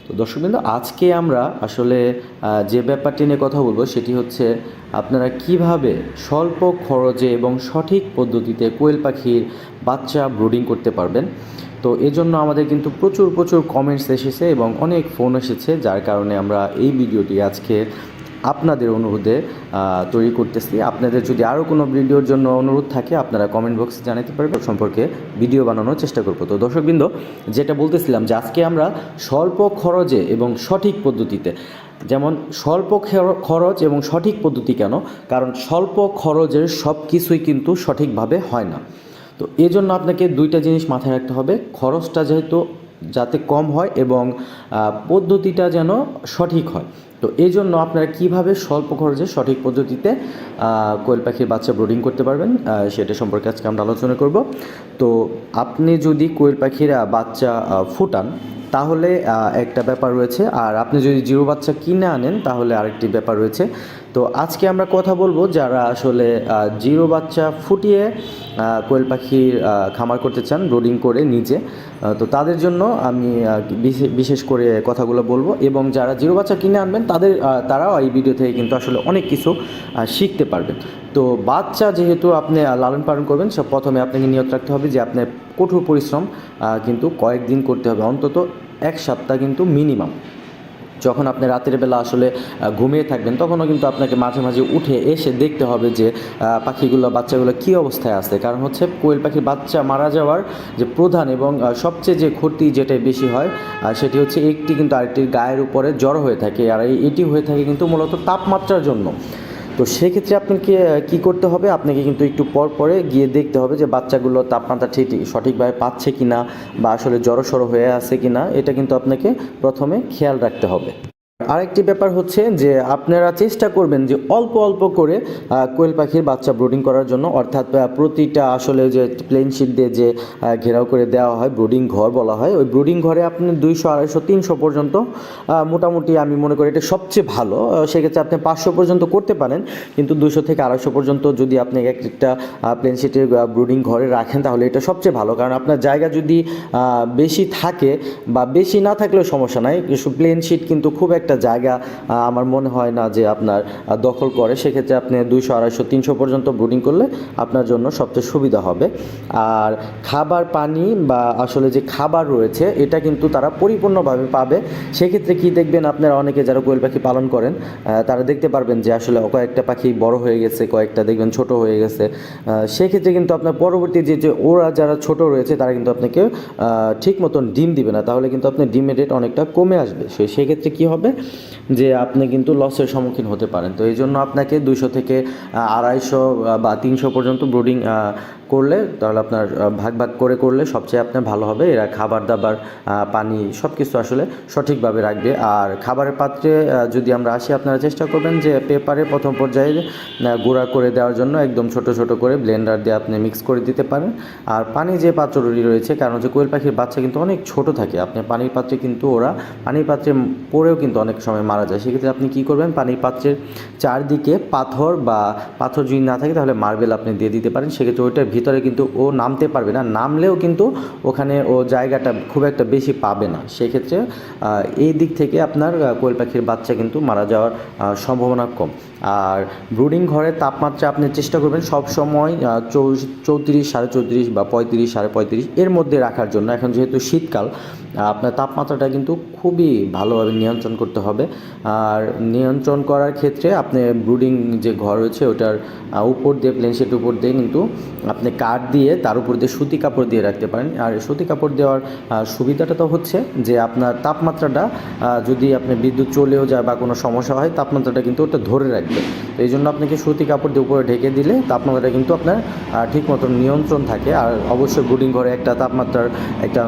তো দর্শকবৃন্দ, আজকে আমরা আসলে যে ব্যাপারটি নিয়ে কথা বলবো সেটি হচ্ছে আপনারা কিভাবে স্বল্প খরচে এবং সঠিক পদ্ধতিতে কোয়েল পাখির বাচ্চা ব্রুডিং করতে পারবেন। তো এজন্য আমাদের কিন্তু প্রচুর প্রচুর কমেন্টস এসেছে এবং অনেক ফোন এসেছে, যার কারণে আমরা এই ভিডিওটি আজকে আপনাদের অনুরোধে তৈরি করতেছি। আপনাদের যদি আরও কোনো ভিডিওর জন্য অনুরোধ থাকে আপনারা কমেন্ট বক্সে জানাতে পারবেন, সম্পর্কে ভিডিও বানানোর চেষ্টা করব। তো দর্শকবৃন্দ, যেটা বলতেছিলাম যে আজকে আমরা স্বল্প খরচে এবং সঠিক পদ্ধতিতে, যেমন স্বল্প খরচ এবং সঠিক পদ্ধতি কেন, কারণ স্বল্প খরচের সব কিছুই কিন্তু সঠিকভাবে হয় না। তো এই জন্য আপনাকে দুইটা জিনিস মাথায় রাখতে হবে, খরচটা যেহেতু যাতে কম হয় এবং পদ্ধতিটা যেন সঠিক হয়। তো এই জন্য আপনারা কীভাবে স্বল্প খরচে সঠিক পদ্ধতিতে কোয়েল পাখির বাচ্চা ব্রুডিং করতে পারবেন সেটা সম্পর্কে আজকে আমরা আলোচনা করব। তো আপনি যদি কোয়েল পাখির বাচ্চা ফুটান তাহলে একটা ব্যাপার রয়েছে, আর আপনি যদি জিরো বাচ্চা কিনে আনেন তাহলে আরেকটি ব্যাপার রয়েছে। তো আজকে আমরা কথা বলবো যারা আসলে জিরো বাচ্চা ফুটিয়ে কোয়েল পাখির খামার করতে চান ব্রুডিং করে নিজে, তো তাদের জন্য আমি বিশেষ করে কথাগুলো বলবো, এবং যারা জিরো বাচ্চা কিনে আনবেন তারাও এই ভিডিও থেকে কিন্তু আসলে অনেক কিছু শিখতে পারবেন। তো বাচ্চা যেহেতু আপনি লালন পালন করবেন, সব প্রথমে আপনাকে নিয়ত রাখতে হবে যে আপনার কঠোর পরিশ্রম কিন্তু কয়েকদিন করতে হবে, অন্তত এক সপ্তাহ কিন্তু মিনিমাম। যখন আপনি রাতের বেলা আসলে ঘুমিয়ে থাকবেন তখনও কিন্তু আপনাকে মাঝে মাঝে উঠে এসে দেখতে হবে যে পাখিগুলো বাচ্চাগুলো কী অবস্থায় আছে। কারণ হচ্ছে কোয়েল পাখির বাচ্চা মারা যাওয়ার যে প্রধান এবং সবচেয়ে যে ক্ষতি যেটাই বেশি হয় সেটি হচ্ছে একটি কিন্তু আরেকটির গায়ের উপরে জড়ো হয়ে থাকে, আর এটি হয়ে থাকে কিন্তু মূলত তাপমাত্রার জন্য। তো সেক্ষেত্রে আপনাকে কী করতে হবে, আপনাকে কিন্তু একটু পরে গিয়ে দেখতে হবে যে বাচ্চাগুলো তাপমাত্রা ঠিক সঠিকভাবে পাচ্ছে কি না, বা আসলে জড়সড় হয়ে আছে কি না, এটা কিন্তু আপনাকে প্রথমে খেয়াল রাখতে হবে। আরেকটি ব্যাপার হচ্ছে যে আপনারা চেষ্টা করবেন যে অল্প অল্প করে কোয়েল পাখির বাচ্চা ব্রুডিং করার জন্য, অর্থাৎ প্রতিটা আসলে যে প্লেন শিট দিয়ে যে ঘেরাও করে দেওয়া হয়, ব্রুডিং ঘর বলা হয়, ওই ব্রুডিং ঘরে আপনি 200, 250, 300 পর্যন্ত মোটামুটি আমি মনে করি এটা সবচেয়ে ভালো। সেক্ষেত্রে আপনি 500 পর্যন্ত করতে পারেন, কিন্তু 200 থেকে 250 পর্যন্ত যদি আপনি একটা প্লেন শিটের ব্রুডিং ঘরে রাখেন তাহলে এটা সবচেয়ে ভালো। কারণ আপনার জায়গা যদি বেশি থাকে বা বেশি না থাকলেও সমস্যা নাই, প্লেন শিট কিন্তু খুব একটা জায়গা আমার মনে হয় না যে আপনার দখল করে। সেক্ষেত্রে আপনি 200, 250, 300 পর্যন্ত ব্রুডিং করলে আপনার জন্য সবচেয়ে সুবিধা হবে। আর খাবার পানি বা আসলে যে খাবার রয়েছে এটা কিন্তু তারা পরিপূর্ণভাবে পাবে। সেক্ষেত্রে কি দেখবেন, আপনারা অনেকে যারা কোয়েল পাখি পালন করেন তারা দেখতে পারবেন যে আসলে কয়েকটা পাখি বড় হয়ে গেছে, কয়েকটা দেখবেন ছোট হয়ে গেছে। সেক্ষেত্রে কিন্তু আপনার পরবর্তী যে ওরা যারা ছোট রয়েছে তারা কিন্তু আপনাকে ঠিক মতন ডিম দিবে না, তাহলে কিন্তু আপনার ডিমের রেট অনেকটা কমে আসবে। সেক্ষেত্রে কি হবে যে আপনি কিন্তু লসের সম্মুখীন হতে পারেন। তো এই জন্য আপনাকে 200 থেকে 250 বা 300 পর্যন্ত ব্রুডিং করলে, তাহলে আপনার ভাগ ভাগ করে করলে সবচেয়ে আপনার ভালো হবে। এরা খাবার দাবার পানি সব কিছু আসলে সঠিকভাবে রাখবে। আর খাবারের পাত্রে যদি আমরা আসি, আপনারা চেষ্টা করবেন যে পেপারে প্রথম পর্যায়ে গুঁড়া করে দেওয়ার জন্য একদম ছোট ছোট করে ব্লেন্ডার দিয়ে আপনি মিক্স করে দিতে পারেন। আর পানি যে পাত্রটি রয়েছে, কারণ হচ্ছে কোয়েল পাখির বাচ্চা কিন্তু অনেক ছোট থাকে, আপনি পানির পাত্রে কিন্তু ওরা পানির পাত্রে পড়েও কিন্তু অনেক সময় মারা যায়। সেক্ষেত্রে আপনি কী করবেন, পানির পাত্রের চারদিকে পাথর যদি না থাকে তাহলে মার্বেল আপনি দিয়ে দিতে পারেন। সেক্ষেত্রে ওইটার ভিতরে কিন্তু ও নামতে পারবে না, নামলেও কিন্তু ওখানে ও জায়গাটা খুব একটা বেশি পাবে না। সেক্ষেত্রে এই দিক থেকে আপনার কোয়েল পাখির বাচ্চা কিন্তু মারা যাওয়ার সম্ভাবনা কম। আর ব্রুডিং ঘরের তাপমাত্রা আপনি চেষ্টা করবেন সবসময় 34, 34.5 বা 35, 35.5 এর মধ্যে রাখার জন্য। এখন যেহেতু শীতকাল, আপনার তাপমাত্রাটা কিন্তু খুবই ভালোভাবে নিয়ন্ত্রণ করতে হবে। আর নিয়ন্ত্রণ করার ক্ষেত্রে আপনি ব্রুডিং যে ঘর রয়েছে ওটার উপর দিয়ে, প্লেন শিট উপর দিয়ে কিন্তু আপনি কাঠ দিয়ে তার উপর দিয়ে সুতি কাপড় দিয়ে রাখতে পারেন। আর সুতি কাপড় দেওয়ার সুবিধাটা তো হচ্ছে যে আপনার তাপমাত্রাটা যদি আপনি বিদ্যুৎ চলেও যায় বা কোনো সমস্যা হয়, তাপমাত্রাটা কিন্তু ওটা ধরে রাখবে। তো এই জন্য আপনাকে সুতি কাপড় দিয়ে উপরে ঢেকে দিলে তাপমাত্রাটা কিন্তু আপনার ঠিক মতন নিয়ন্ত্রণ থাকে। আর অবশ্যই ব্রুডিং ঘরে একটা তাপমাত্রার একটা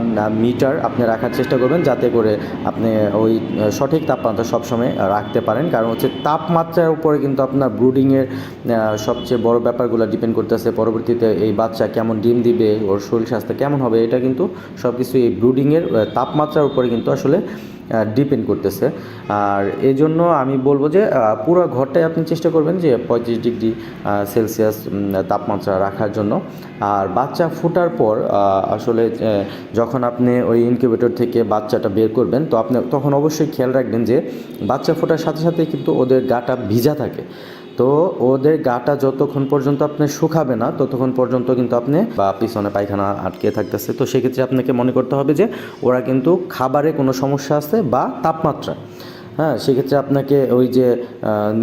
মিটার আপনি রাখার চেষ্টা করবেন, যাতে করে আপনি ওই সঠিক তাপমাত্রা সবসময় রাখতে পারেন। কারণ হচ্ছে তাপমাত্রার উপরে কিন্তু আপনার ব্রুডিংয়ের সবচেয়ে বড় ব্যাপারগুলো ডিপেন্ড করতেছে। পরবর্তীতে এই বাচ্চা কেমন ডিম দিবে, ওর শরীর স্বাস্থ্য কেমন হবে, এটা কিন্তু সব কিছু এই ব্রুডিংয়ের তাপমাত্রার উপরে কিন্তু আসলে ডিপেন্ড করতেছে। আর এই জন্য আমি বলবো যে পুরো ঘরটাই আপনি চেষ্টা করবেন যে 35 ডিগ্রি সেলসিয়াস তাপমাত্রা রাখার জন্য। আর বাচ্চা ফোটার পর আসলে যখন আপনি ওই ইনকিউবেটর থেকে বাচ্চাটা বের করবেন, তো আপনি তখন অবশ্যই খেয়াল রাখবেন যে বাচ্চা ফোটার সাথে সাথে কিন্তু ওদের গাটা ভিজা থাকে। তো ওদের গাটা যতক্ষণ পর্যন্ত আপনি শুকাবে না ততক্ষণ পর্যন্ত কিন্তু আপনি বা পিছনে পায়খানা আটকে থাকতেছে, তো সেক্ষেত্রে আপনাকে মনে করতে হবে যে ওরা কিন্তু খাবারে কোনো সমস্যা আছে বা তাপমাত্রা। হ্যাঁ, সেক্ষেত্রে আপনাকে ওই যে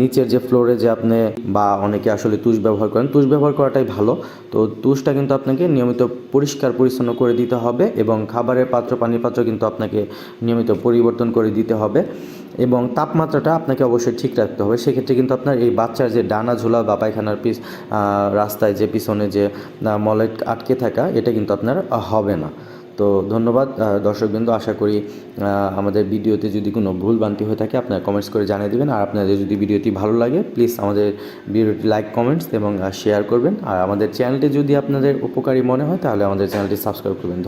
নিচের যে ফ্লোরে যে আপনি বা অনেকে আসলে তুষ ব্যবহার করেন, তুষ ব্যবহার করাটাই ভালো। তো তুষটা কিন্তু আপনাকে নিয়মিত পরিষ্কার পরিচ্ছন্ন করে দিতে হবে এবং খাবারের পাত্র, পানির পাত্র কিন্তু আপনাকে নিয়মিত পরিবর্তন করে দিতে হবে এবং তাপমাত্রাটা আপনাকে অবশ্যই ঠিক রাখতে হবে। সেক্ষেত্রে কিন্তু আপনার এই বাচ্চার যে ডানা ঝোলা বা পায়খানার রাস্তায় যে পিছনে যে মলে আটকে থাকা, এটা কিন্তু আপনার হবে না। তো ধন্যবাদ দর্শকবৃন্দ, আশা করি আমাদের ভিডিওতে যদি কোনো ভুল ভ্রান্তি হয়ে থাকে আপনারা কমেন্টস করে জানিয়ে দেবেন। আর আপনাদের যদি ভিডিওটি ভালো লাগে প্লিজ আমাদের ভিডিওটি লাইক, কমেন্টস এবং শেয়ার করবেন। আর আমাদের চ্যানেলটি যদি আপনাদের উপকারী মনে হয় তাহলে আমাদের চ্যানেলটি সাবস্ক্রাইব করবেন।